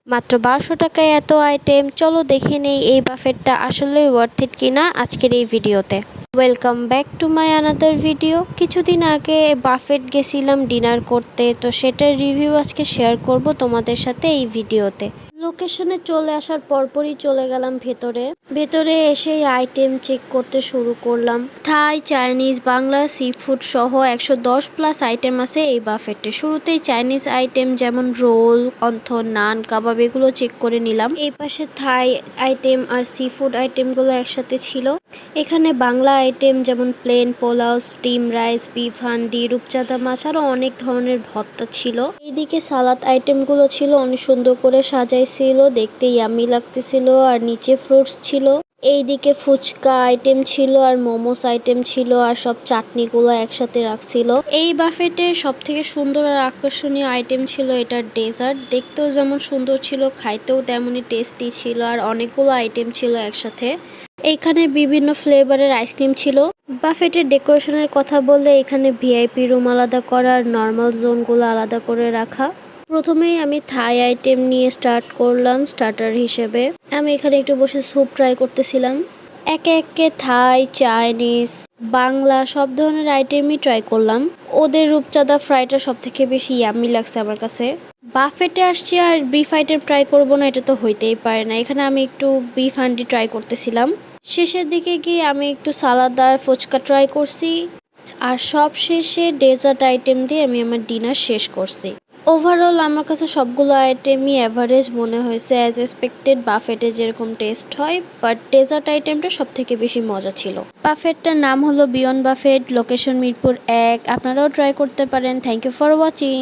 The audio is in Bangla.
মাত্র ১২০০ টাকায় এত আইটেম। চলো দেখে নেই এই বাফেটটা আসলেই ওয়ার্থ ইট কিনা আজকের এই ভিডিওতে। Welcome back to my another video. কিছুদিন আগে বাফেট গেছিলাম ডিনার করতে, তো সেটার রিভিউ আজকে শেয়ার করব তোমাদের সাথে এই ভিডিওতে। লোকেশনে চলে আসার পরপরই চলে গেলাম ভেতরে এসেই আইটেম চেক করতে শুরু করলাম। Thai, Chinese, Bangla, seafood সহ ১১০+ আইটেম আছে এই বাফেটে। শুরুতেই চাইনিজ আইটেম যেমন রোল, অন্থন, নান, কাবাব এগুলো চেক করে নিলাম। এই পাশে থাই আইটেম আর সি ফুড আইটেমগুলো একসাথে ছিল। এখানে বাংলা আইটেম যেমন plain pulao, steam rice, beef handi, রূপচাঁদা মাছ আরও অনেক ধরনের ভর্তা ছিল। এইদিকে সালাদ আইটেমগুলো ছিল, অনেক সুন্দর করে সাজাইছিল, দেখতে ইয়াম্মি লাগতেছিল। আর নিচে ফ্রুটস ছিল। এইদিকে ফুচকা আইটেম ছিল আর মোমোস আইটেম ছিল, আর সব চাটনিগুলো একসাথে রাখছিল। এই বাফেটের সব থেকে সুন্দর আর আকর্ষণীয় আইটেম ছিল এটার ডেজার্ট। দেখতেও যেমন সুন্দর ছিল, খাইতেও তেমনই টেস্টি ছিল, আর অনেকগুলো আইটেম ছিল একসাথে। এইখানে বিভিন্ন ফ্লেভারের আইসক্রিম ছিল। বাফেটের ডেকোরেশনের কথা বললে এখানে ভিআইপি রুম আলাদা করা আর নর্মাল জোনগুলো আলাদা করে রাখা। প্রথমেই আমি থাই আইটেম নিয়ে স্টার্ট করলাম স্টার্টার হিসেবে। আমি এখানে একটু বসে স্যুপ ট্রাই করতেছিলাম। একে একে থাই, চাইনিজ, বাংলা সব ধরনের আইটেমই ট্রাই করলাম। ওদের রূপচাঁদা ফ্রাইটা সব থেকে বেশি ইয়াম্মি লাগছে আমার কাছে। বাফেটে আসছি আর বিফ আইটেম ট্রাই করবো না, এটা তো হইতেই পারে না। এখানে আমি একটু বিফ হান্ডি ট্রাই করতেছিলাম। শেষের দিকে গিয়ে আমি একটু সালাদ আর ফুচকা ট্রাই করছি। আর সব শেষে ডেজার্ট আইটেম দিয়ে আমি আমার ডিনার শেষ করছি। ওভারঅল আমার কাছে সবগুলো আইটেমই অ্যাভারেজ মনে হয়েছে, অ্যাজ এক্সপেক্টেড বাফেটে যেরকম টেস্ট হয়, বাট ডেজার্ট আইটেমটা সব থেকে বেশি মজা ছিল। বাফেটটার নাম হলো বিয়ন্ড বাফেট, লোকেশন মিরপুর ১। আপনারাও ট্রাই করতে পারেন। Thank you for watching.